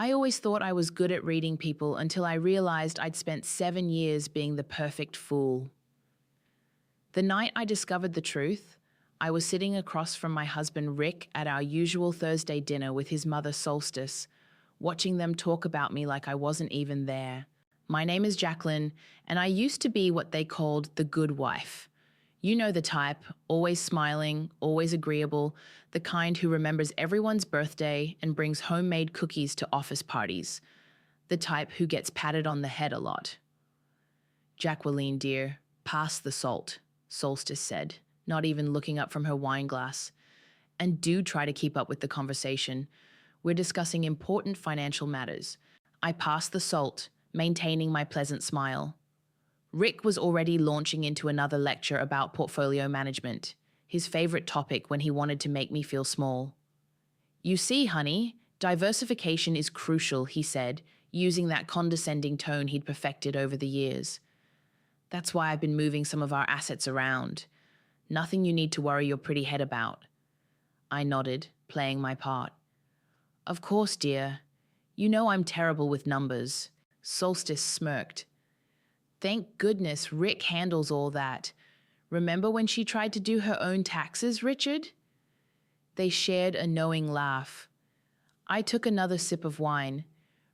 I always thought I was good at reading people until I realized I'd spent 7 years being the perfect fool. The night I discovered the truth, I was sitting across from my husband Rick at our usual Thursday dinner with his mother Solstice, watching them talk about me like I wasn't even there. My name is Jacqueline, and I used to be what they called the good wife. You know the type, always smiling, always agreeable, the kind who remembers everyone's birthday and brings homemade cookies to office parties. The type who gets patted on the head a lot. "Jacqueline, dear, pass the salt," Solstice said, not even looking up from her wine glass. "And do try to keep up with the conversation. We're discussing important financial matters." I passed the salt, maintaining my pleasant smile. Rick was already launching into another lecture about portfolio management, his favorite topic when he wanted to make me feel small. "You see, honey, diversification is crucial," he said, using that condescending tone he'd perfected over the years. "That's why I've been moving some of our assets around. Nothing you need to worry your pretty head about." I nodded, playing my part. "Of course, dear. You know I'm terrible with numbers." Solstice smirked. "Thank goodness Rick handles all that. Remember when she tried to do her own taxes, Richard?" They shared a knowing laugh. I took another sip of wine,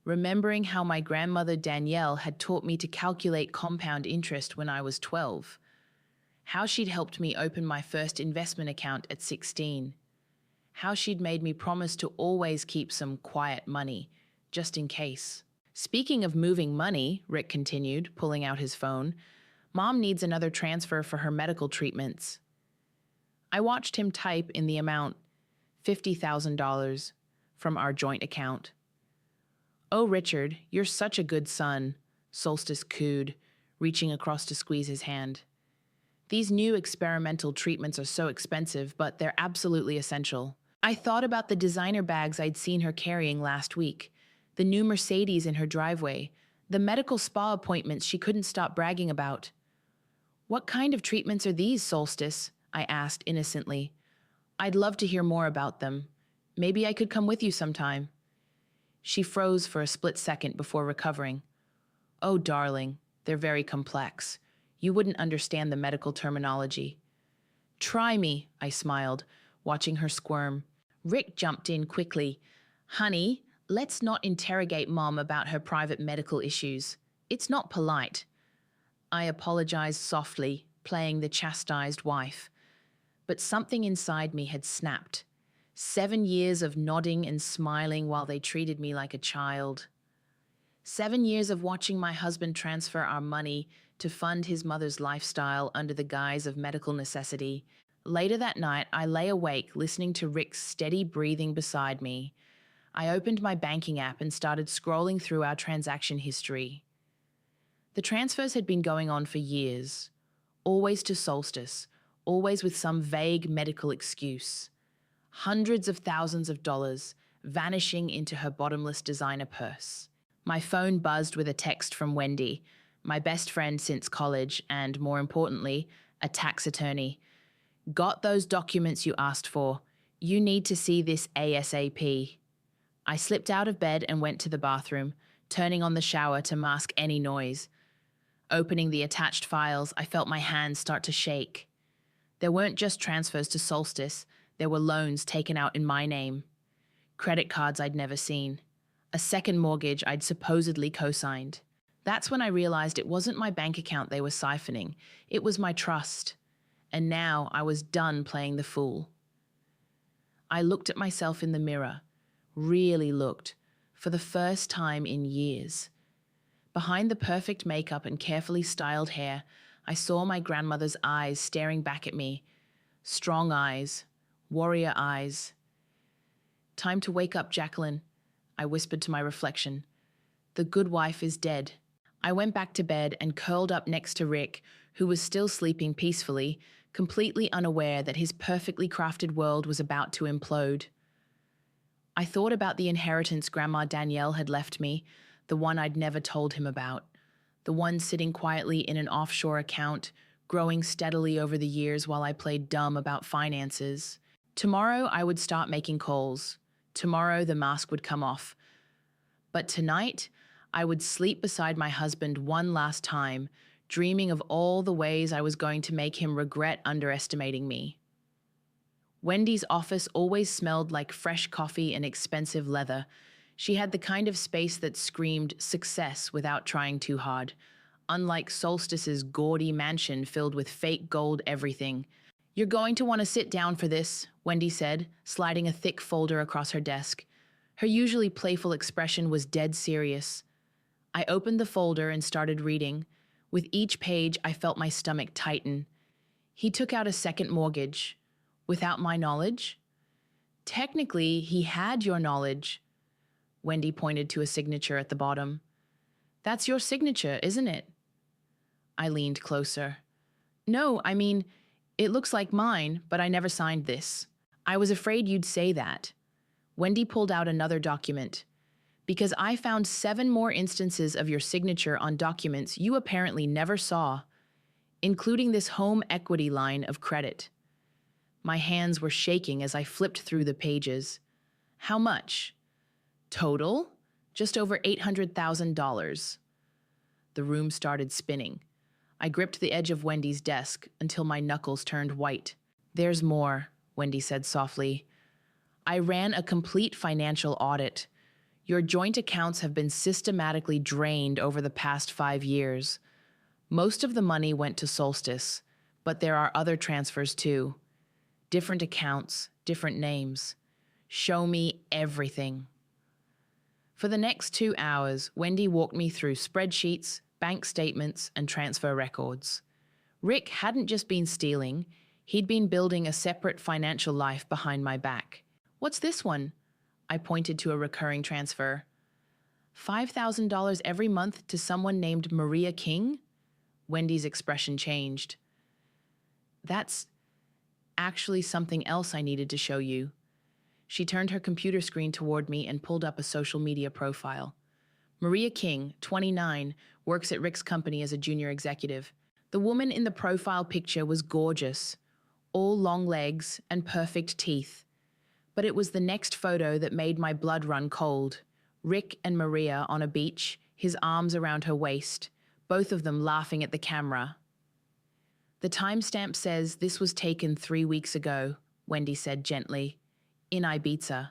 remembering how my grandmother Danielle had taught me to calculate compound interest when I was 12. How she'd helped me open my first investment account at 16. How she'd made me promise to always keep some quiet money, just in case. "Speaking of moving money," Rick continued, pulling out his phone, "Mom needs another transfer for her medical treatments." I watched him type in the amount, $50,000, from our joint account. "Oh, Richard, you're such a good son," Solstice cooed, reaching across to squeeze his hand. "These new experimental treatments are so expensive, but they're absolutely essential." I thought about the designer bags I'd seen her carrying last week, the new Mercedes in her driveway, the medical spa appointments she couldn't stop bragging about. "What kind of treatments are these, Solstice?" I asked innocently. "I'd love to hear more about them. Maybe I could come with you sometime." She froze for a split second before recovering. "Oh, darling, they're very complex. You wouldn't understand the medical terminology." "Try me," I smiled, watching her squirm. Rick jumped in quickly. "Honey, let's not interrogate Mom about her private medical issues. It's not polite." I apologized softly, playing the chastised wife. But something inside me had snapped. 7 years of nodding and smiling while they treated me like a child. 7 years of watching my husband transfer our money to fund his mother's lifestyle under the guise of medical necessity. Later that night, I lay awake listening to Rick's steady breathing beside me. I opened my banking app and started scrolling through our transaction history. The transfers had been going on for years, always to Solstice, always with some vague medical excuse. Hundreds of thousands of dollars vanishing into her bottomless designer purse. My phone buzzed with a text from Wendy, my best friend since college and, more importantly, a tax attorney. "Got those documents you asked for. You need to see this ASAP." I slipped out of bed and went to the bathroom, turning on the shower to mask any noise. Opening the attached files, I felt my hands start to shake. There weren't just transfers to Solstice, there were loans taken out in my name. Credit cards I'd never seen. A second mortgage I'd supposedly co-signed. That's when I realized it wasn't my bank account they were siphoning, it was my trust. And now I was done playing the fool. I looked at myself in the mirror. Really looked, for the first time in years. Behind the perfect makeup and carefully styled hair, I saw my grandmother's eyes staring back at me. Strong eyes, warrior eyes. "Time to wake up, Jacqueline," I whispered to my reflection. "The good wife is dead." I went back to bed and curled up next to Rick, who was still sleeping peacefully, completely unaware that his perfectly crafted world was about to implode. I thought about the inheritance Grandma Danielle had left me, the one I'd never told him about, the one sitting quietly in an offshore account, growing steadily over the years while I played dumb about finances. Tomorrow I would start making calls. Tomorrow the mask would come off. But tonight, I would sleep beside my husband one last time, dreaming of all the ways I was going to make him regret underestimating me. Wendy's office always smelled like fresh coffee and expensive leather. She had the kind of space that screamed success without trying too hard, unlike Solstice's gaudy mansion filled with fake gold everything. "You're going to want to sit down for this," Wendy said, sliding a thick folder across her desk. Her usually playful expression was dead serious. I opened the folder and started reading. With each page, I felt my stomach tighten. He took out a second mortgage. Without my knowledge? Technically, he had your knowledge. Wendy pointed to a signature at the bottom. "That's your signature, isn't it?" I leaned closer. "No, I mean, it looks like mine, but I never signed this." "I was afraid you'd say that." Wendy pulled out another document. "Because I found 7 more instances of your signature on documents you apparently never saw, including this home equity line of credit." My hands were shaking as I flipped through the pages. "How much?" "Total? Just over $800,000. The room started spinning. I gripped the edge of Wendy's desk until my knuckles turned white. "There's more," Wendy said softly. "I ran a complete financial audit. Your joint accounts have been systematically drained over the past 5 years. Most of the money went to Solstice, but there are other transfers too. Different accounts, different names. Show me everything." For the next 2 hours, Wendy walked me through spreadsheets, bank statements, and transfer records. Rick hadn't just been stealing, he'd been building a separate financial life behind my back. "What's this one?" I pointed to a recurring transfer. $5,000 every month to someone named Maria King? Wendy's expression changed. "That's actually something else I needed to show you." She turned her computer screen toward me and pulled up a social media profile. Maria King, 29, works at Rick's company as a junior executive. The woman in the profile picture was gorgeous, all long legs and perfect teeth. But it was the next photo that made my blood run cold. Rick and Maria on a beach, his arms around her waist, both of them laughing at the camera. "The timestamp says this was taken 3 weeks ago," Wendy said gently, "in Ibiza."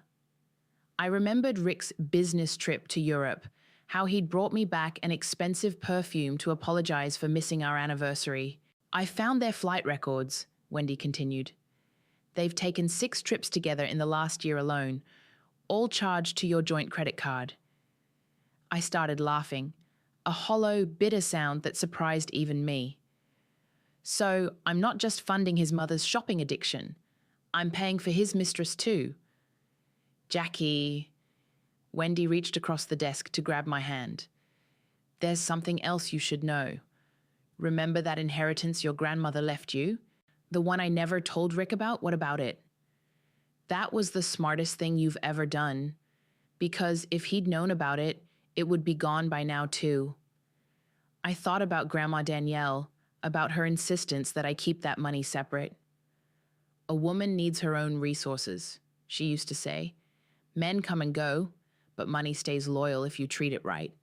I remembered Rick's business trip to Europe, how he'd brought me back an expensive perfume to apologize for missing our anniversary. "I found their flight records," Wendy continued. "They've taken 6 trips together in the last year alone, all charged to your joint credit card." I started laughing, a hollow, bitter sound that surprised even me. "So I'm not just funding his mother's shopping addiction. I'm paying for his mistress too." "Jackie," Wendy reached across the desk to grab my hand. "There's something else you should know. Remember that inheritance your grandmother left you? The one I never told Rick about? What about it?" "That was the smartest thing you've ever done. Because if he'd known about it, it would be gone by now too." I thought about Grandma Danielle, about her insistence that I keep that money separate. "A woman needs her own resources," she used to say. "Men come and go, but money stays loyal if you treat it right."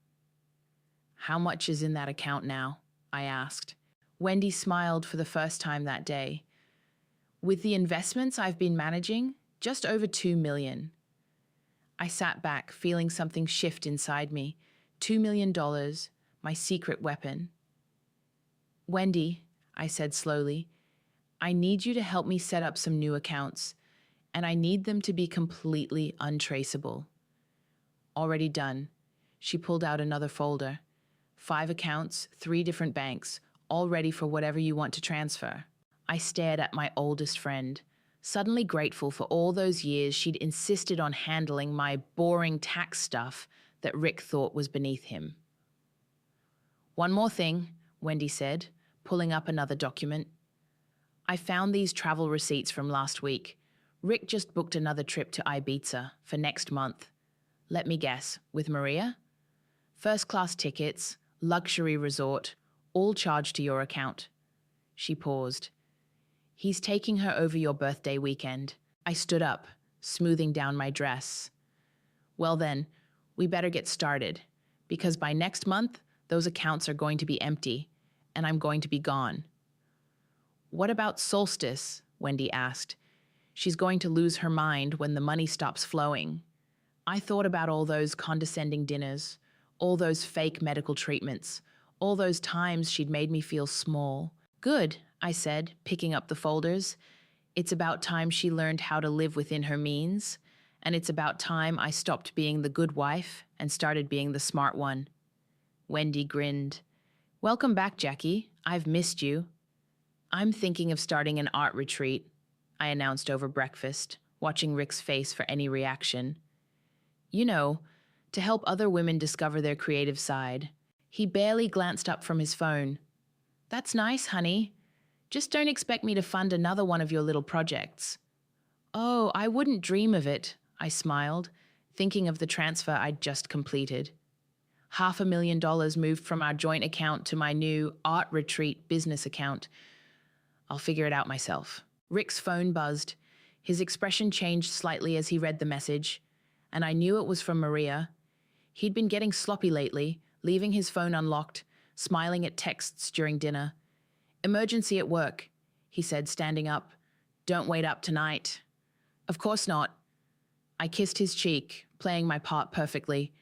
"How much is in that account now?" I asked. Wendy smiled for the first time that day. "With the investments I've been managing, just over $2 million. I sat back, feeling something shift inside me. $2 million, my secret weapon. "Wendy," I said slowly, "I need you to help me set up some new accounts, and I need them to be completely untraceable." "Already done." She pulled out another folder. 5 accounts, 3 different banks, all ready for whatever you want to transfer. I stared at my oldest friend, suddenly grateful for all those years she'd insisted on handling my boring tax stuff that Rick thought was beneath him. "One more thing," Wendy said, pulling up another document. "I found these travel receipts from last week. Rick just booked another trip to Ibiza for next month. Let me guess, with Maria? First-class tickets, luxury resort, all charged to your account." She paused. "He's taking her over your birthday weekend." I stood up, smoothing down my dress. "Well then, We better get started, because by next month, those accounts are going to be empty, and I'm going to be gone. What about Solstice? Wendy asked. She's going to lose her mind when the money stops flowing. I thought about all those condescending dinners, all those fake medical treatments, all those times she'd made me feel small. Good, I said, picking up the folders. It's about time she learned how to live within her means, and it's about time I stopped being the good wife and started being the smart one. Wendy grinned. Welcome back, Jackie. I've missed you. I'm thinking of starting an art retreat, I announced over breakfast, watching Rick's face for any reaction. You know, to help other women discover their creative side. He barely glanced up from his phone. That's nice, honey. Just don't expect me to fund another one of your little projects. Oh, I wouldn't dream of it, I smiled, thinking of the transfer I'd just completed. $500,000 moved from our joint account to my new art retreat business account. I'll figure it out myself. Rick's phone buzzed. His expression changed slightly as he read the message, and I knew it was from Maria. He'd been getting sloppy lately, leaving his phone unlocked, smiling at texts during dinner. Emergency at work, he said, standing up. Don't wait up tonight. Of course not. I kissed his cheek, playing my part perfectly.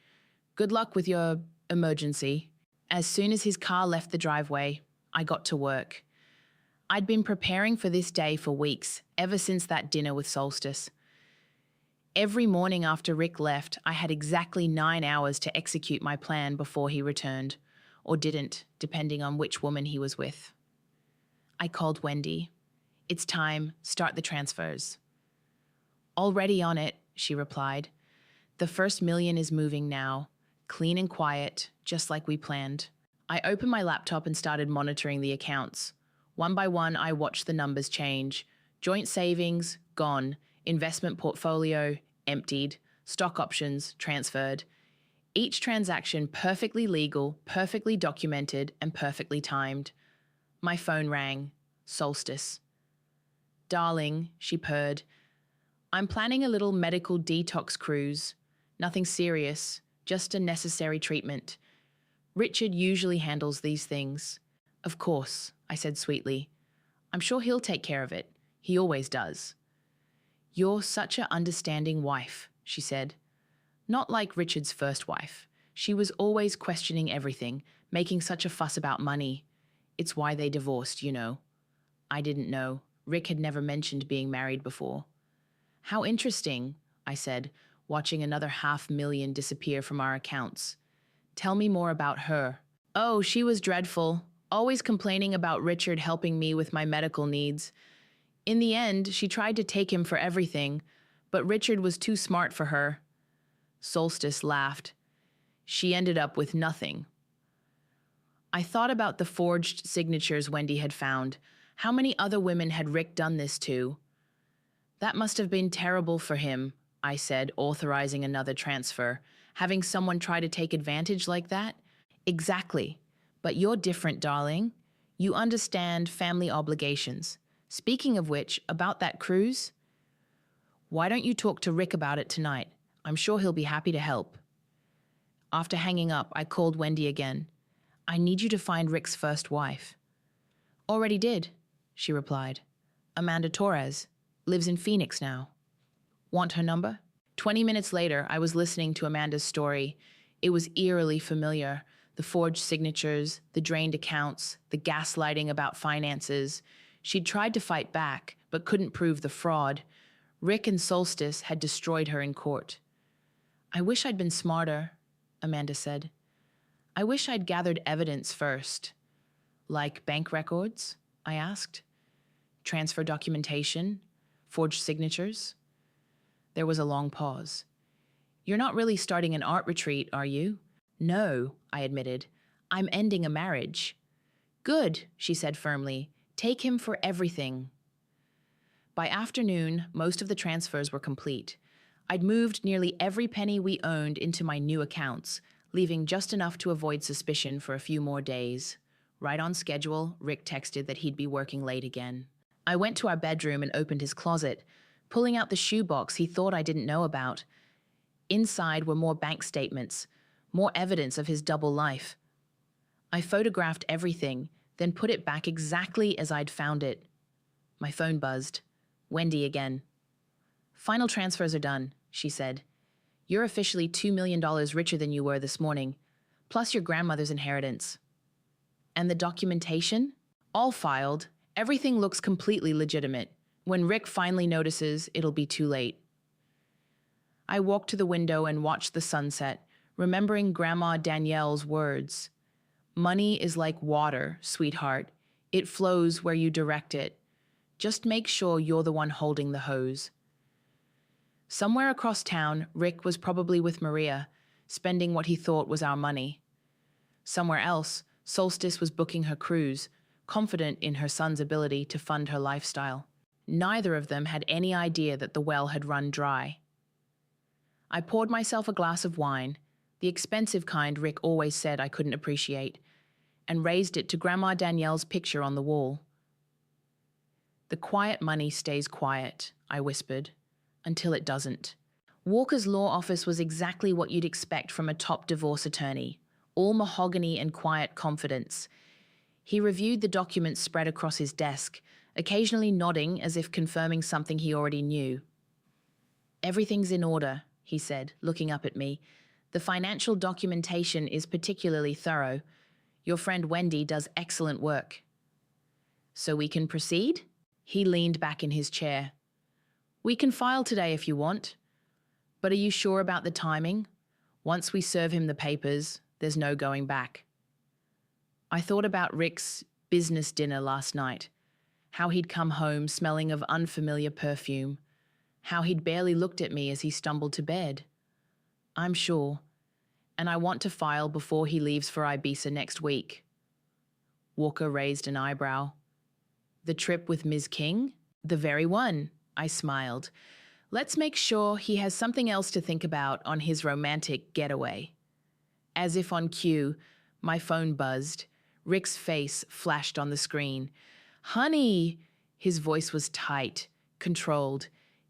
Good luck with your emergency. As soon as his car left the driveway, I got to work. I'd been preparing for this day for weeks, ever since that dinner with Solstice. Every morning after Rick left, I had exactly 9 hours to execute my plan before he returned, or didn't, depending on which woman he was with. I called Wendy. It's time, start the transfers. Already on it, she replied. The first million is moving now, clean and quiet, just like we planned. I opened my laptop and started monitoring the accounts. One by one, I watched the numbers change. Joint savings, gone. Investment portfolio, emptied. Stock options, transferred. Each transaction perfectly legal, perfectly documented, and perfectly timed. My phone rang. Solstice. Darling, she purred. I'm planning a little medical detox cruise. Nothing serious, just a necessary treatment. Richard usually handles these things. Of course, I said sweetly. I'm sure he'll take care of it. He always does. You're such an understanding wife, she said. Not like Richard's first wife. She was always questioning everything, making such a fuss about money. It's why they divorced, you know. I didn't know. Rick had never mentioned being married before. How interesting, I said, watching another $500,000 disappear from our accounts. Tell me more about her. Oh, she was dreadful, always complaining about Richard helping me with my medical needs. In the end, she tried to take him for everything, but Richard was too smart for her. Solstice laughed. She ended up with nothing. I thought about the forged signatures Wendy had found. How many other women had Rick done this to? That must have been terrible for him, I said, authorizing another transfer. Having someone try to take advantage like that? Exactly. But you're different, darling. You understand family obligations. Speaking of which, about that cruise? Why don't you talk to Rick about it tonight? I'm sure he'll be happy to help. After hanging up, I called Wendy again. I need you to find Rick's first wife. Already did, she replied. Amanda Torres. Lives in Phoenix now. Want her number? 20 minutes later, I was listening to Amanda's story. It was eerily familiar. The forged signatures, the drained accounts, the gaslighting about finances. She'd tried to fight back, but couldn't prove the fraud. Rick and Solstice had destroyed her in court. I wish I'd been smarter, Amanda said. I wish I'd gathered evidence first. Like bank records? I asked. Transfer documentation? Forged signatures? There was a long pause. You're not really starting an art retreat, are you? No, I admitted. I'm ending a marriage. Good, she said firmly. Take him for everything. By afternoon, most of the transfers were complete. I'd moved nearly every penny we owned into my new accounts, leaving just enough to avoid suspicion for a few more days. Right on schedule, Rick texted that he'd be working late again. I went to our bedroom and opened his closet, pulling out the shoebox he thought I didn't know about. Inside were more bank statements, more evidence of his double life. I photographed everything, then put it back exactly as I'd found it. My phone buzzed. Wendy again. "Final transfers are done," she said. "You're officially $2 million richer than you were this morning, plus your grandmother's inheritance." "And the documentation?" "All filed. Everything looks completely legitimate. When Rick finally notices, it'll be too late." I walked to the window and watched the sunset, remembering Grandma Danielle's words. "Money is like water, sweetheart. It flows where you direct it. Just make sure you're the one holding the hose." Somewhere across town, Rick was probably with Maria, spending what he thought was our money. Somewhere else, Solstice was booking her cruise, confident in her son's ability to fund her lifestyle. Neither of them had any idea that the well had run dry. I poured myself a glass of wine, the expensive kind Rick always said I couldn't appreciate, and raised it to Grandma Danielle's picture on the wall. "The quiet money stays quiet," I whispered, "until it doesn't." Walker's law office was exactly what you'd expect from a top divorce attorney, all mahogany and quiet confidence. He reviewed the documents spread across his desk, occasionally nodding as if confirming something he already knew. "Everything's in order," he said, looking up at me. "The financial documentation is particularly thorough. Your friend Wendy does excellent work." "So we can proceed?" He leaned back in his chair. "We can file today if you want. But are you sure about the timing? Once we serve him the papers, there's no going back." I thought about Rick's business dinner last night, how he'd come home smelling of unfamiliar perfume, how he'd barely looked at me as he stumbled to bed. I'm sure, and I want to file before he leaves for Ibiza next week. Walker raised an eyebrow. "The trip with Ms. King?" "The very one," I smiled. "Let's make sure he has something else to think about on his romantic getaway." As if on cue, my phone buzzed. Rick's face flashed on the screen. "Honey," his voice was tight, controlled.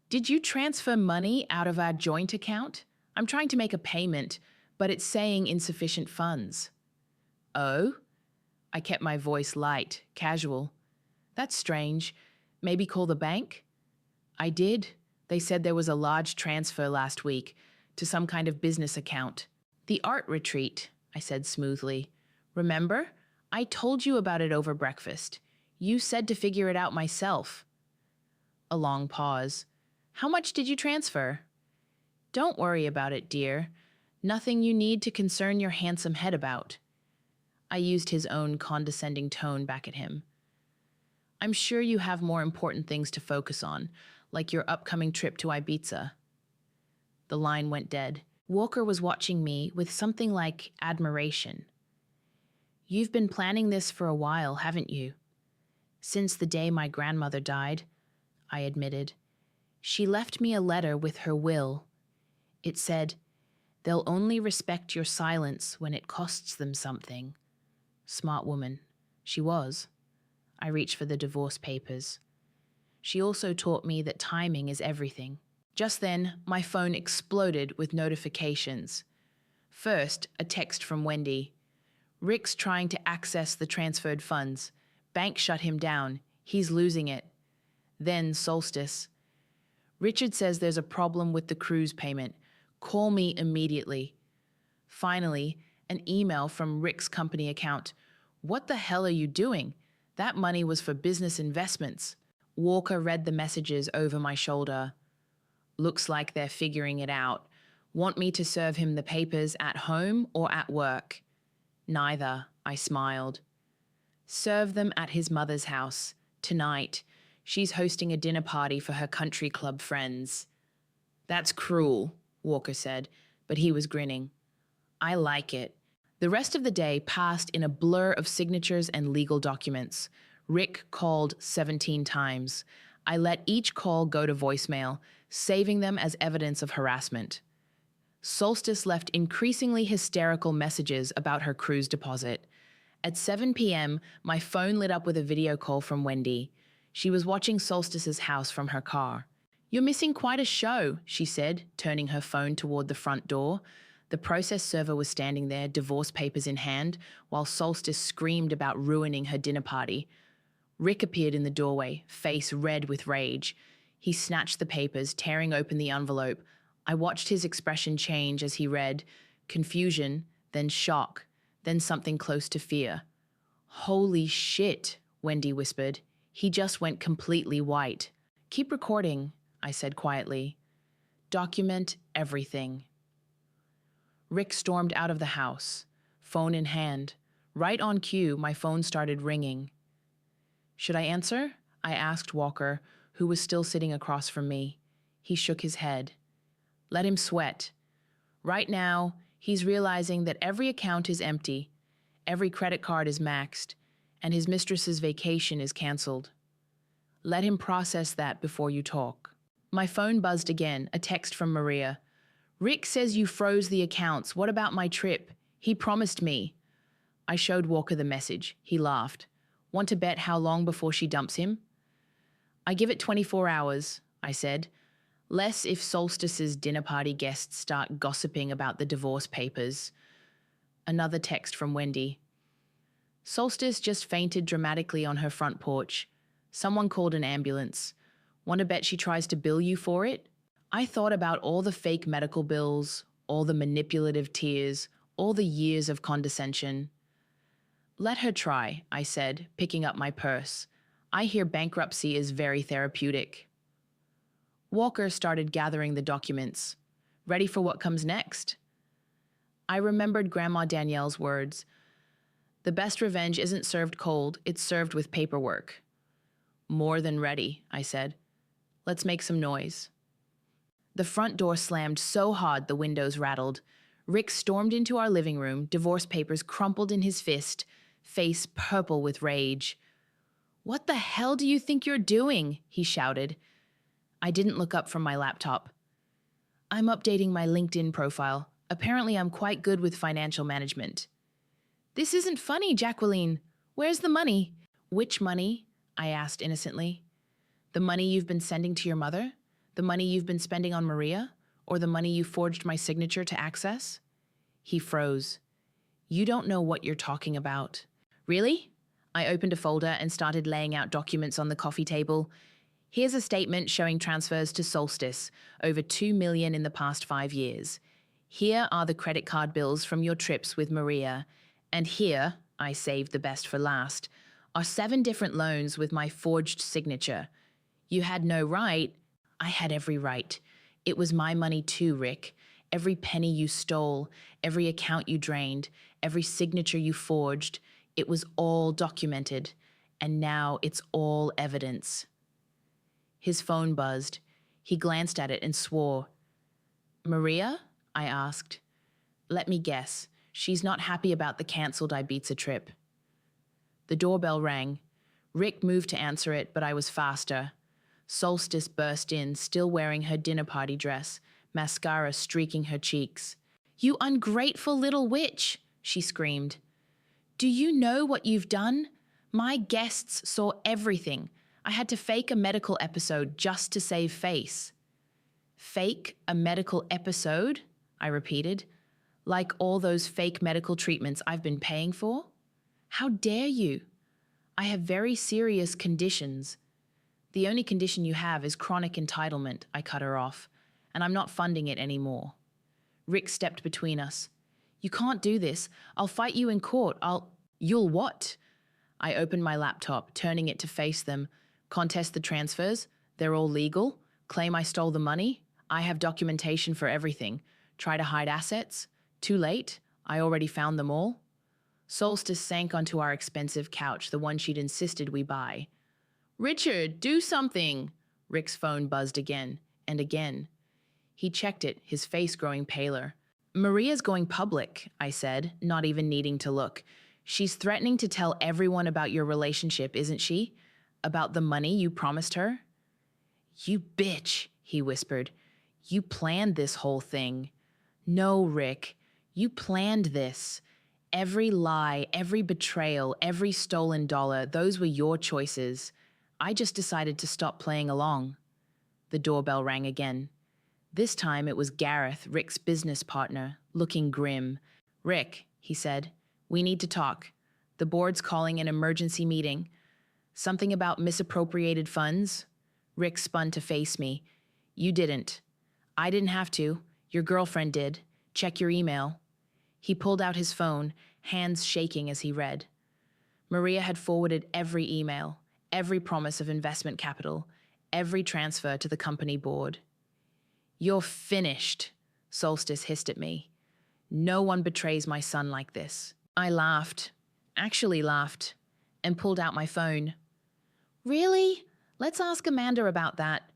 "Did you transfer money out of our joint account? I'm trying to make a payment, but it's saying insufficient funds." "Oh?" I kept my voice light, casual. "That's strange. Maybe call the bank?" I did. They said there was a large transfer last week to some kind of business account. "The art retreat," I said smoothly. "Remember? I told you about it over breakfast. You said to figure it out myself." A long pause. "How much did you transfer?" "Don't worry about it, dear. Nothing you need to concern your handsome head about." I used his own condescending tone back at him. "I'm sure you have more important things to focus on, like your upcoming trip to Ibiza." The line went dead. Walker was watching me with something like admiration. "You've been planning this for a while, haven't you?" "Since the day my grandmother died," I admitted. "She left me a letter with her will. It said, 'They'll only respect your silence when it costs them something.'" Smart woman. She was. I reached for the divorce papers. She also taught me that timing is everything. Just then, my phone exploded with notifications. First, a text from Wendy. "Rick's trying to access the transferred funds. Bank shut him down. He's losing it." Then Solstice. "Richard says there's a problem with the cruise payment. Call me immediately." Finally, an email from Rick's company account. "What the hell are you doing? That money was for business investments." Walker read the messages over my shoulder. "Looks like they're figuring it out. Want me to serve him the papers at home or at work?" "Neither," I smiled. "Serve them at his mother's house. Tonight. She's hosting a dinner party for her country club friends." "That's cruel," Walker said, but he was grinning. "I like it." The rest of the day passed in a blur of signatures and legal documents. Rick called 17 times. I let each call go to voicemail, saving them as evidence of harassment. Solstice left increasingly hysterical messages about her cruise deposit. At 7 p.m., my phone lit up with a video call from Wendy. She was watching Solstice's house from her car. "You're missing quite a show," she said, turning her phone toward the front door. The process server was standing there, divorce papers in hand, while Solstice screamed about ruining her dinner party. Rick appeared in the doorway, face red with rage. He snatched the papers, tearing open the envelope. I watched his expression change as he read, confusion, then shock, then something close to fear. "Holy shit," Wendy whispered. "He just went completely white." "Keep recording," I said quietly. "Document everything." Rick stormed out of the house, phone in hand. Right on cue, my phone started ringing. "Should I answer?" I asked Walker, who was still sitting across from me. He shook his head. "Let him sweat. Right now, he's realizing that every account is empty, every credit card is maxed, and his mistress's vacation is canceled. Let him process that before you talk." My phone buzzed again, a text from Maria. "Rick says you froze the accounts. What about my trip? He promised me." I showed Walker the message. He laughed. "Want to bet how long before she dumps him?" "I give it 24 hours, I said. "Less if Solstice's dinner party guests start gossiping about the divorce papers." Another text from Wendy. "Solstice just fainted dramatically on her front porch. Someone called an ambulance. Want to bet she tries to bill you for it?" I thought about all the fake medical bills, all the manipulative tears, all the years of condescension. "Let her try," I said, picking up my purse. "I hear bankruptcy is very therapeutic." Walker started gathering the documents. Ready for what comes next? I remembered Grandma Danielle's words. "The best revenge isn't served cold, it's served with paperwork." "More than ready," I said. "Let's make some noise." The front door slammed so hard the windows rattled. Rick stormed into our living room, divorce papers crumpled in his fist, face purple with rage. "What the hell do you think you're doing?" he shouted. I didn't look up from my laptop. "I'm updating my LinkedIn profile. Apparently I'm quite good with financial management." "This isn't funny, Jacqueline. Where's the money?" "Which money?" I asked innocently. "The money you've been sending to your mother? The money you've been spending on Maria? Or the money you forged my signature to access?" He froze. "You don't know what you're talking about." "Really?" I opened a folder and started laying out documents on the coffee table. "Here's a statement showing transfers to Solstice, over $2 million in the past 5 years. Here are the credit card bills from your trips with Maria. And here, I saved the best for last, are 7 different loans with my forged signature. You had no right." "I had every right. It was my money too, Rick. Every penny you stole, every account you drained, every signature you forged, it was all documented. And now it's all evidence." His phone buzzed. He glanced at it and swore. "Maria?" I asked. "Let me guess. She's not happy about the cancelled Ibiza trip." The doorbell rang. Rick moved to answer it, but I was faster. Solstice burst in, still wearing her dinner party dress, mascara streaking her cheeks. "You ungrateful little witch," she screamed. "Do you know what you've done? My guests saw everything. I had to fake a medical episode just to save face." "Fake a medical episode?" I repeated. "Like all those fake medical treatments I've been paying for? How dare you? I have very serious conditions." "The only condition you have is chronic entitlement," I cut her off, "and I'm not funding it anymore." Rick stepped between us. "You can't do this. I'll fight you in court. You'll what?" I opened my laptop, turning it to face them. "Contest the transfers. They're all legal. Claim I stole the money. I have documentation for everything. Try to hide assets. Too late. I already found them all." Solstice sank onto our expensive couch, the one she'd insisted we buy. "Richard, do something!" Rick's phone buzzed again and again. He checked it, his face growing paler. "Maria's going public," I said, not even needing to look. "She's threatening to tell everyone about your relationship, isn't she? About the money you promised her?" "You bitch," he whispered. "You planned this whole thing." "No, Rick, you planned this. Every lie, every betrayal, every stolen dollar, those were your choices. I just decided to stop playing along." The doorbell rang again. This time it was Gareth, Rick's business partner, looking grim. "Rick," he said, "we need to talk. The board's calling an emergency meeting. Something about misappropriated funds?" Rick spun to face me. "You didn't. I didn't have to. Your girlfriend did. Check your email." He pulled out his phone, hands shaking as he read. Maria had forwarded every email, every promise of investment capital, every transfer to the company board. "You're finished," Solstice hissed at me. "No one betrays my son like this." I laughed, actually laughed, and pulled out my phone. "Really? Let's ask Amanda about that."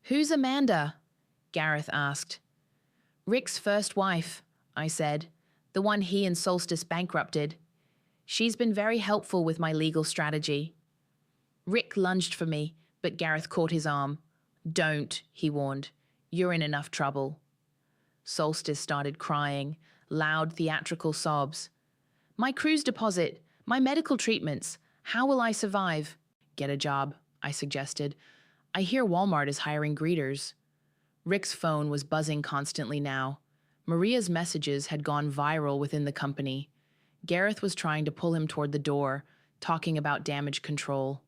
"Who's Amanda?" Gareth asked. "Rick's first wife," I said, "the one he and Solstice bankrupted. She's been very helpful with my legal strategy." Rick lunged for me, but Gareth caught his arm. "Don't," he warned. "You're in enough trouble." Solstice started crying, loud theatrical sobs. "My cruise deposit, my medical treatments, how will I survive?" "Get a job," I suggested. "I hear Walmart is hiring greeters." Rick's phone was buzzing constantly now. Maria's messages had gone viral within the company. Gareth was trying to pull him toward the door, talking about damage control.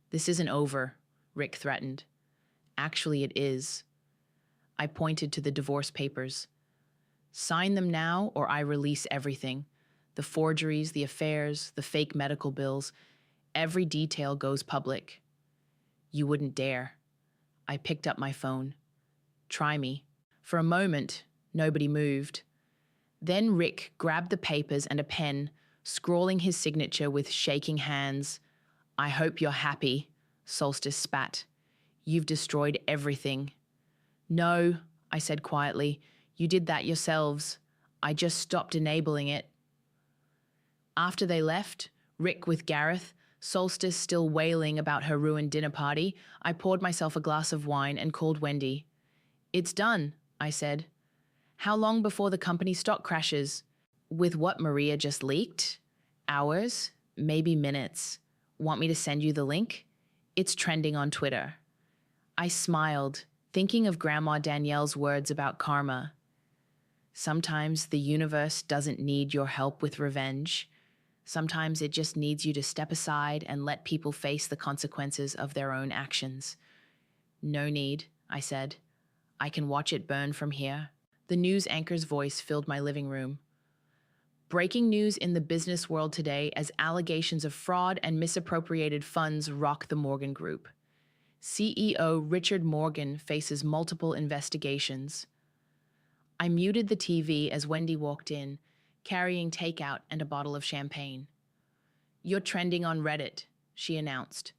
"This isn't over," Rick threatened. "Actually, it is." I pointed to the divorce papers. "Sign them now or I release everything. The forgeries, the affairs, the fake medical bills. Every detail goes public." "You wouldn't dare." I picked up my phone. "Try me." For a moment, nobody moved. Then Rick grabbed the papers and a pen, scrawling his signature with shaking hands. "I hope you're happy," Solstice spat. "You've destroyed everything." "No," I said quietly. "You did that yourselves. I just stopped enabling it." After they left, Rick with Gareth, Solstice still wailing about her ruined dinner party, I poured myself a glass of wine and called Wendy. "It's done," I said. "How long before the company stock crashes?" "With what Maria just leaked? Hours, maybe minutes. Want me to send you the link? It's trending on Twitter." I smiled, thinking of Grandma Danielle's words about karma. Sometimes the universe doesn't need your help with revenge. Sometimes it just needs you to step aside and let people face the consequences of their own actions. "No need," I said. "I can watch it burn from here." The news anchor's voice filled my living room. Breaking news in the business world today as allegations of fraud and misappropriated funds rock the Morgan Group. CEO Richard Morgan faces multiple investigations. I muted the TV as Wendy walked in, carrying takeout and a bottle of champagne. "You're trending on Reddit," she announced.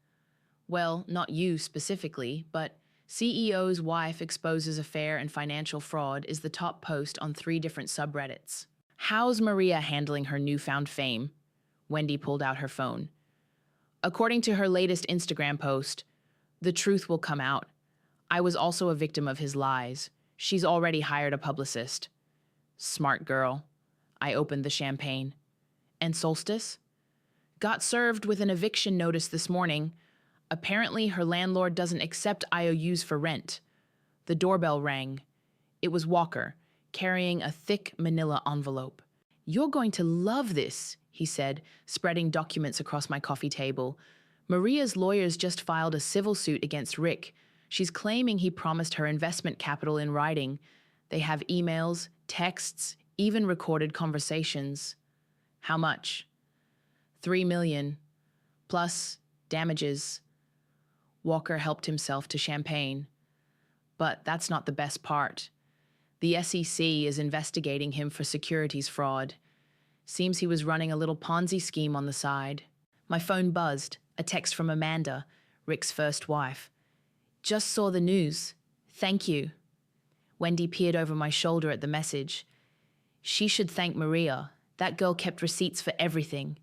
"Well, not you specifically, but CEO's wife exposes affair and financial fraud is the top post on 3 different subreddits." "How's Maria handling her newfound fame?" Wendy pulled out her phone. "According to her latest Instagram post, the truth will come out. I was also a victim of his lies. She's already hired a publicist." "Smart girl." I opened the champagne. "And Solstice?" "Got served with an eviction notice this morning. Apparently her landlord doesn't accept IOUs for rent." The doorbell rang. It was Walker, carrying a thick manila envelope. "You're going to love this," he said, spreading documents across my coffee table. "Maria's lawyers just filed a civil suit against Rick. She's claiming he promised her investment capital in writing. They have emails, texts, even recorded conversations." "How much?" $3 million, plus damages." Walker helped himself to champagne. "But that's not the best part. The SEC is investigating him for securities fraud. Seems he was running a little Ponzi scheme on the side." My phone buzzed, a text from Amanda, Rick's first wife. "Just saw the news. Thank you." Wendy peered over my shoulder at the message. "She should thank Maria. That girl kept receipts for everything."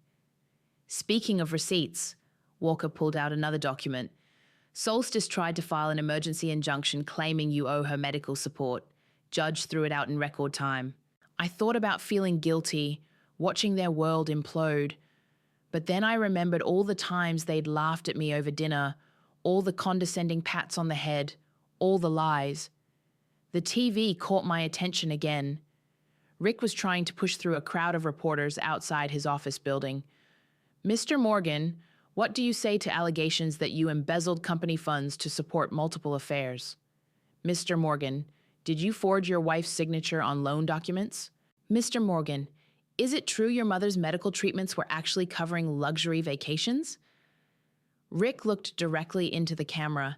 "Speaking of receipts," Walker pulled out another document. "Solstice tried to file an emergency injunction claiming you owe her medical support. Judge threw it out in record time." I thought about feeling guilty, watching their world implode. But then I remembered all the times they'd laughed at me over dinner, All the condescending pats on the head, all the lies. The TV caught my attention again. Rick was trying to push through a crowd of reporters outside his office building. "Mr. Morgan, what do you say to allegations that you embezzled company funds to support multiple affairs? Mr. Morgan, did you forge your wife's signature on loan documents? Mr. Morgan, is it true your mother's medical treatments were actually covering luxury vacations?" Rick looked directly into the camera,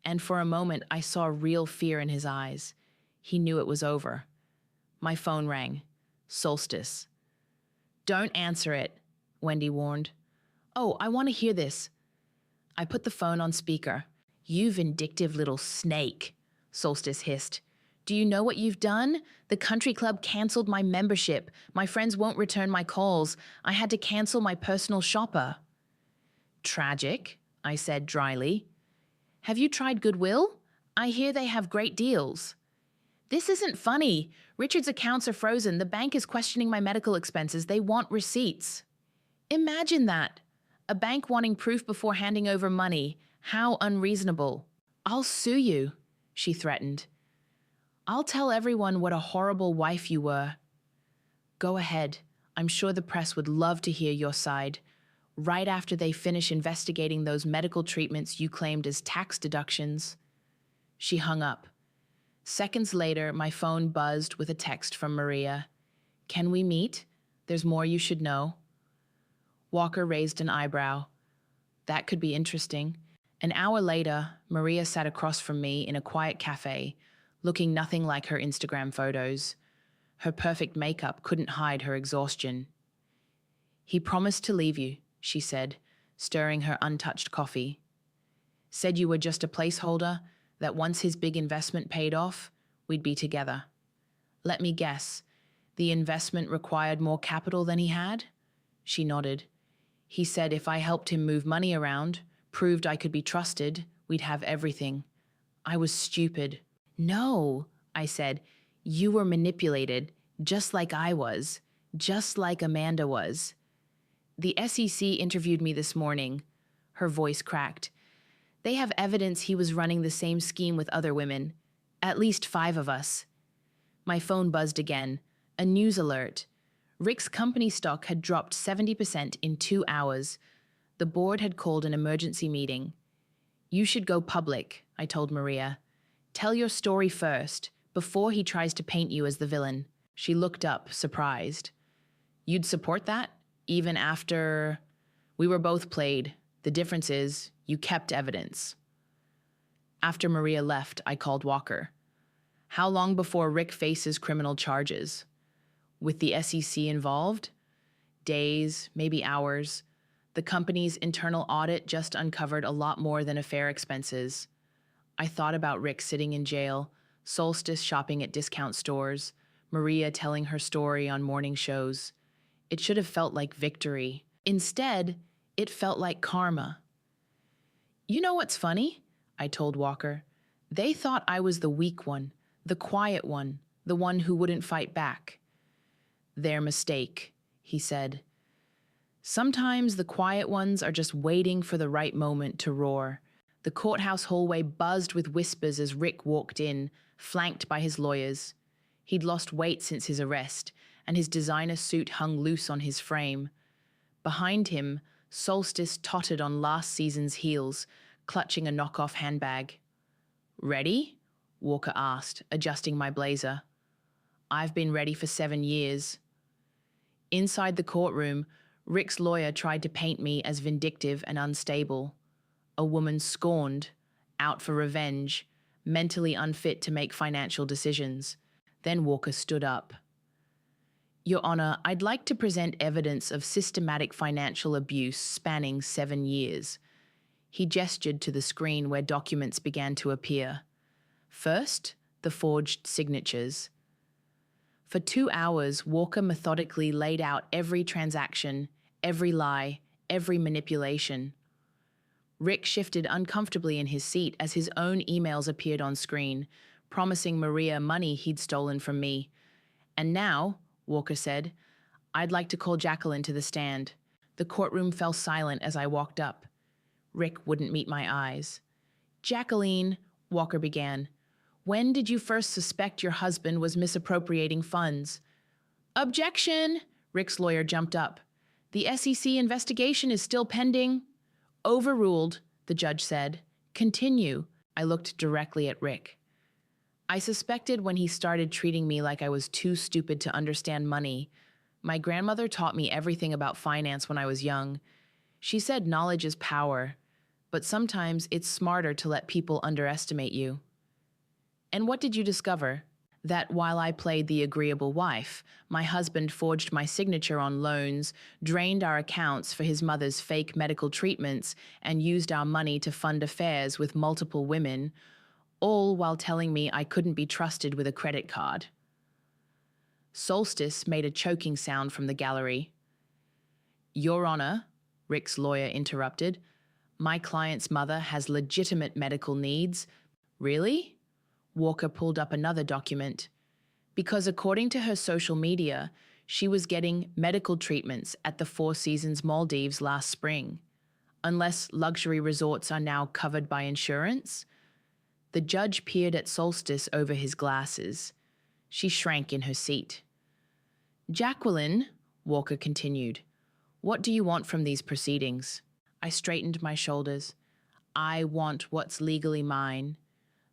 and for a moment I saw real fear in his eyes. He knew it was over. My phone rang. Solstice. "Don't answer it," Wendy warned. "Oh, I want to hear this." I put the phone on speaker. "You vindictive little snake," Solstice hissed. "Do you know what you've done? The country club canceled my membership. My friends won't return my calls. I had to cancel my personal shopper." "Tragic," I said dryly. "Have you tried Goodwill? I hear they have great deals." "This isn't funny. Richard's accounts are frozen. The bank is questioning my medical expenses. They want receipts." Imagine that. A bank wanting proof before handing over money. How unreasonable. "I'll sue you," she threatened. "I'll tell everyone what a horrible wife you were." "Go ahead. I'm sure the press would love to hear your side. Right after they finish investigating those medical treatments you claimed as tax deductions." She hung up. Seconds later, my phone buzzed with a text from Maria. "Can we meet? There's more you should know." Walker raised an eyebrow. That could be interesting. An hour later, Maria sat across from me in a quiet cafe, looking nothing like her Instagram photos. Her perfect makeup couldn't hide her exhaustion. "He promised to leave you," she said, stirring her untouched coffee. "Said you were just a placeholder, that once his big investment paid off, we'd be together. Let me guess, the investment required more capital than he had?" She nodded. "He said if I helped him move money around, proved I could be trusted, we'd have everything. I was stupid." "No," I said. "You were manipulated, just like I was, just like Amanda was. The SEC interviewed me this morning." Her voice cracked. "They have evidence he was running the same scheme with other women. At least 5 of us." My phone buzzed again. A news alert. Rick's company stock had dropped 70% in 2 hours. The board had called an emergency meeting. "You should go public," I told Maria. "Tell your story first, before he tries to paint you as the villain." She looked up, surprised. "You'd support that? Even after—" "We were both played. The difference is, you kept evidence." After Maria left, I called Walker. "How long before Rick faces criminal charges?" "With the SEC involved?" "Days, maybe hours. The company's internal audit just uncovered a lot more than affair expenses." I thought about Rick sitting in jail, Solstice shopping at discount stores, Maria telling her story on morning shows. It should have felt like victory. Instead, it felt like karma. "You know what's funny?" I told Walker. "They thought I was the weak one, the quiet one, the one who wouldn't fight back." "Their mistake," he said. "Sometimes the quiet ones are just waiting for the right moment to roar." The courthouse hallway buzzed with whispers as Rick walked in, flanked by his lawyers. He'd lost weight since his arrest, and his designer suit hung loose on his frame. Behind him, Solstice tottered on last season's heels, clutching a knockoff handbag. "Ready?" Walker asked, adjusting my blazer. "I've been ready for 7 years." Inside the courtroom, Rick's lawyer tried to paint me as vindictive and unstable. A woman scorned, out for revenge, mentally unfit to make financial decisions. Then Walker stood up. "Your Honor, I'd like to present evidence of systematic financial abuse spanning 7 years." He gestured to the screen where documents began to appear. First, the forged signatures. For 2 hours, Walker methodically laid out every transaction, every lie, every manipulation. Rick shifted uncomfortably in his seat as his own emails appeared on screen, promising Maria money he'd stolen from me. "And now," Walker said, "I'd like to call Jacqueline to the stand." The courtroom fell silent as I walked up. Rick wouldn't meet my eyes. Jacqueline, Walker began, when did you first suspect your husband was misappropriating funds? Objection! Rick's lawyer jumped up. The SEC investigation is still pending. Overruled, the judge said. Continue. I looked directly at Rick. I suspected when he started treating me like I was too stupid to understand money. My grandmother taught me everything about finance when I was young. She said knowledge is power, but sometimes it's smarter to let people underestimate you. And what did you discover? That while I played the agreeable wife, my husband forged my signature on loans, drained our accounts for his mother's fake medical treatments, and used our money to fund affairs with multiple women, all while telling me I couldn't be trusted with a credit card. Solstice made a choking sound from the gallery. Your Honor, Rick's lawyer interrupted, my client's mother has legitimate medical needs. Really? Walker pulled up another document. Because according to her social media, she was getting medical treatments at the Four Seasons Maldives last spring. Unless luxury resorts are now covered by insurance? The judge peered at Solstice over his glasses. She shrank in her seat. Jacqueline, Walker continued, what do you want from these proceedings? I straightened my shoulders. I want what's legally mine.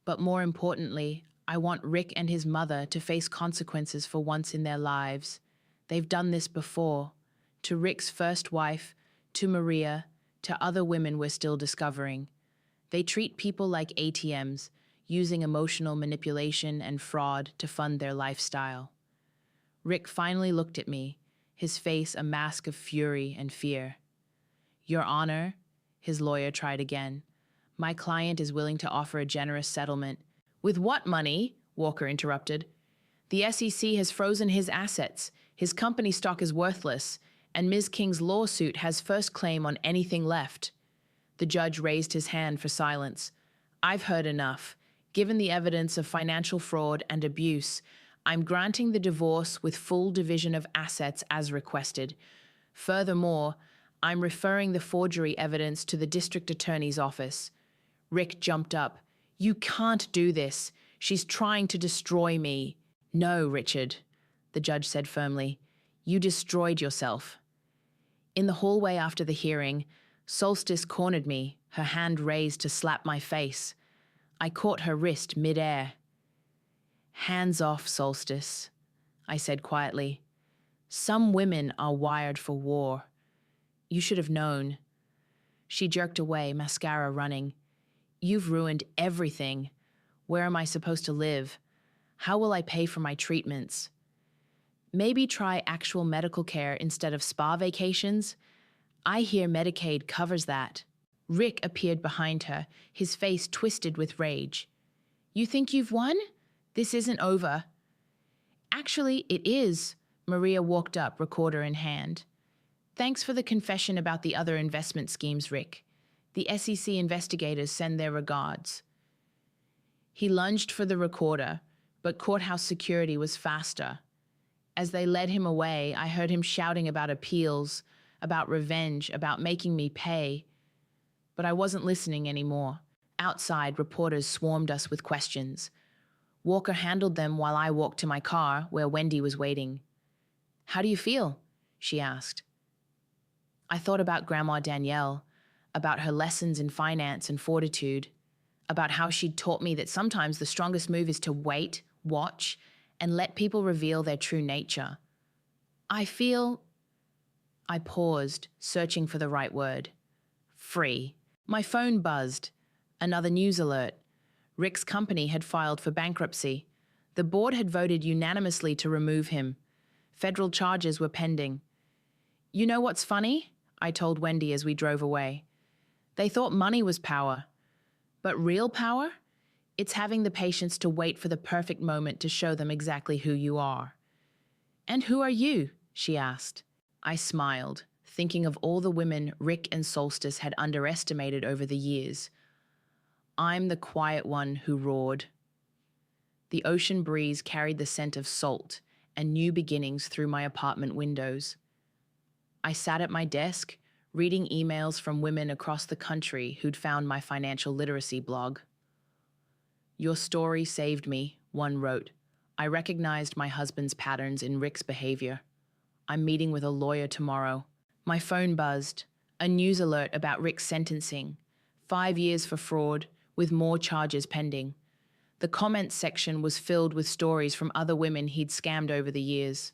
But more importantly, I want Rick and his mother to face consequences for once in their lives. They've done this before. To Rick's first wife, to Maria, to other women we're still discovering. They treat people like ATMs, using emotional manipulation and fraud to fund their lifestyle. Rick finally looked at me, his face a mask of fury and fear. Your Honor, his lawyer tried again. My client is willing to offer a generous settlement. With what money? Walker interrupted. The SEC has frozen his assets. His company stock is worthless, and Ms. King's lawsuit has first claim on anything left. The judge raised his hand for silence. I've heard enough. Given the evidence of financial fraud and abuse, I'm granting the divorce with full division of assets as requested. Furthermore, I'm referring the forgery evidence to the district attorney's office. Rick jumped up. You can't do this. She's trying to destroy me. No, Richard, the judge said firmly. You destroyed yourself. In the hallway after the hearing, Solstice cornered me, her hand raised to slap my face. I caught her wrist mid-air. Hands off, Solstice, I said quietly. Some women are wired for war. You should have known. She jerked away, mascara running. You've ruined everything. Where am I supposed to live? How will I pay for my treatments? Maybe try actual medical care instead of spa vacations? I hear Medicaid covers that. Rick appeared behind her, his face twisted with rage. You think you've won? This isn't over. Actually, it is. Maria walked up, recorder in hand. Thanks for the confession about the other investment schemes, Rick. The SEC investigators send their regards. He lunged for the recorder, but courthouse security was faster. As they led him away, I heard him shouting about appeals, about revenge, about making me pay. But I wasn't listening anymore. Outside, reporters swarmed us with questions. Walker handled them while I walked to my car, where Wendy was waiting. How do you feel? She asked. I thought about Grandma Danielle, about her lessons in finance and fortitude, about how she'd taught me that sometimes the strongest move is to wait, watch, and let people reveal their true nature. I paused, searching for the right word. Free. My phone buzzed. Another news alert. Rick's company had filed for bankruptcy. The board had voted unanimously to remove him. Federal charges were pending. You know what's funny? I told Wendy as we drove away. They thought money was power. But real power? It's having the patience to wait for the perfect moment to show them exactly who you are. And who are you? She asked. I smiled, thinking of all the women Rick and Solstice had underestimated over the years. I'm the quiet one who roared. The ocean breeze carried the scent of salt and new beginnings through my apartment windows. I sat at my desk, reading emails from women across the country who'd found my financial literacy blog. "Your story saved me," one wrote. "I recognized my husband's patterns in Rick's behavior. I'm meeting with a lawyer tomorrow." My phone buzzed. A news alert about Rick's sentencing. 5 years for fraud, with more charges pending. The comments section was filled with stories from other women he'd scammed over the years.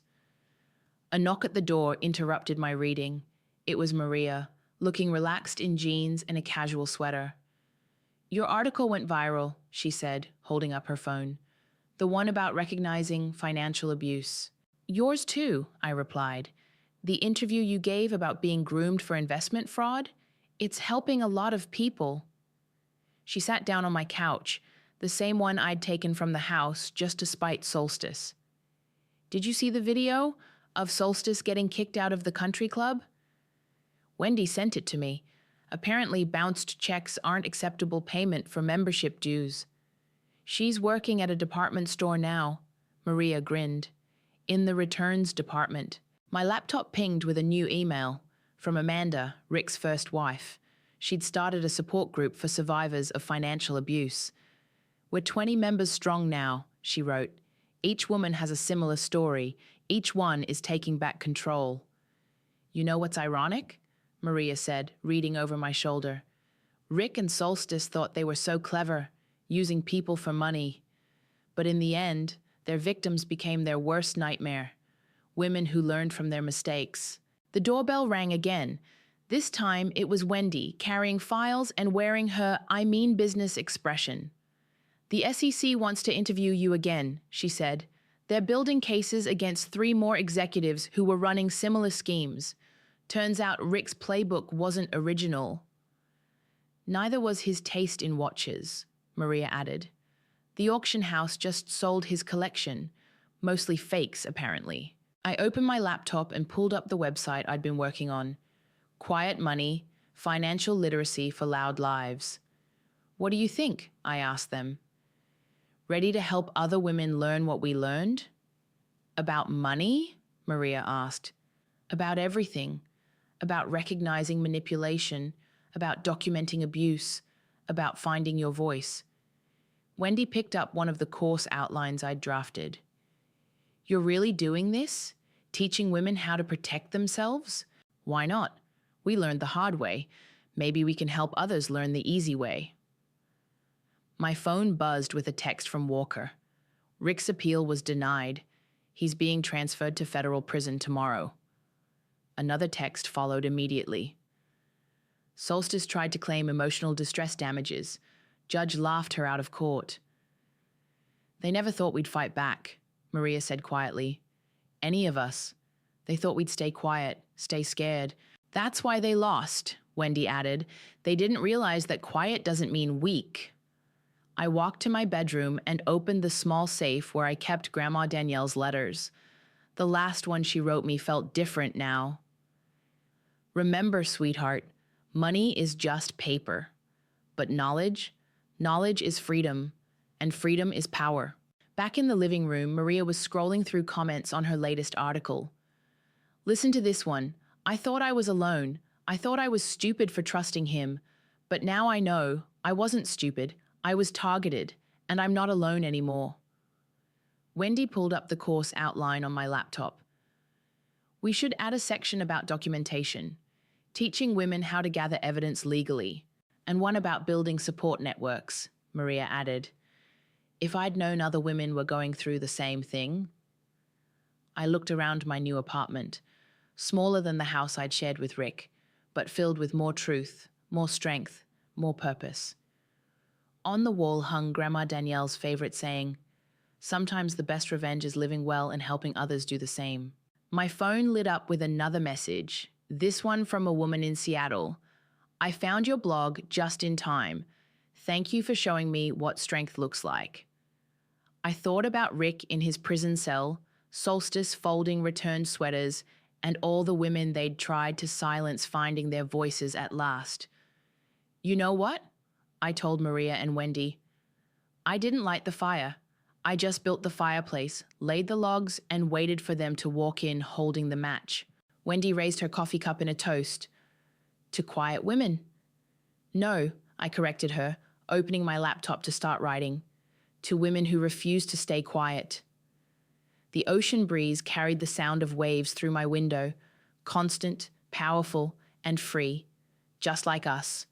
A knock at the door interrupted my reading. It was Maria, looking relaxed in jeans and a casual sweater. "Your article went viral," she said, holding up her phone. "The one about recognizing financial abuse." "Yours too," I replied. "The interview you gave about being groomed for investment fraud? It's helping a lot of people." She sat down on my couch, the same one I'd taken from the house just to spite Solstice. "Did you see the video of Solstice getting kicked out of the country club?" "Wendy sent it to me. Apparently bounced checks aren't acceptable payment for membership dues." "She's working at a department store now," Maria grinned. "In the returns department." My laptop pinged with a new email from Amanda, Rick's first wife. She'd started a support group for survivors of financial abuse. "We're 20 members strong now," she wrote. "Each woman has a similar story. Each one is taking back control." "You know what's ironic?" Maria said, reading over my shoulder. "Rick and Solstice thought they were so clever, using people for money. But in the end, their victims became their worst nightmare. Women who learned from their mistakes." The doorbell rang again. This time it was Wendy, carrying files and wearing her "I mean business" expression. "The SEC wants to interview you again," she said. "They're building cases against 3 more executives who were running similar schemes. Turns out Rick's playbook wasn't original." "Neither was his taste in watches," Maria added. "The auction house just sold his collection, mostly fakes apparently." I opened my laptop and pulled up the website I'd been working on. Quiet Money, Financial Literacy for Loud Lives. "What do you think?" I asked them. "Ready to help other women learn what we learned?" "About money?" Maria asked. "About everything. About recognizing manipulation, about documenting abuse, about finding your voice." Wendy picked up one of the course outlines I'd drafted. "You're really doing this? Teaching women how to protect themselves? Why not? We learned the hard way. Maybe we can help others learn the easy way." My phone buzzed with a text from Walker. Rick's appeal was denied. He's being transferred to federal prison tomorrow. Another text followed immediately. Solstice tried to claim emotional distress damages. Judge laughed her out of court. "They never thought we'd fight back," Maria said quietly. "Any of us. They thought we'd stay quiet, stay scared. That's why they lost," Wendy added. "They didn't realize that quiet doesn't mean weak." I walked to my bedroom and opened the small safe where I kept Grandma Danielle's letters. The last one she wrote me felt different now. "Remember, sweetheart, money is just paper. But knowledge is freedom, and freedom is power." Back in the living room, Maria was scrolling through comments on her latest article. "Listen to this one. I thought I was alone. I thought I was stupid for trusting him. But now I know I wasn't stupid. I was targeted, and I'm not alone anymore." Wendy pulled up the course outline on my laptop. "We should add a section about documentation, teaching women how to gather evidence legally, and one about building support networks," Maria added. If I'd known other women were going through the same thing. I looked around my new apartment, smaller than the house I'd shared with Rick, but filled with more truth, more strength, more purpose. On the wall hung Grandma Danielle's favorite saying, "Sometimes the best revenge is living well and helping others do the same." My phone lit up with another message, this one from a woman in Seattle. "I found your blog just in time. Thank you for showing me what strength looks like." I thought about Rick in his prison cell, Solstice folding returned sweaters, and all the women they'd tried to silence finding their voices at last. "You know what?" I told Maria and Wendy. "I didn't light the fire. I just built the fireplace, laid the logs, and waited for them to walk in holding the match." Wendy raised her coffee cup in a toast. To quiet women. No, I corrected her, opening my laptop to start writing. To women who refuse to stay quiet. The ocean breeze carried the sound of waves through my window, constant, powerful, and free, just like us,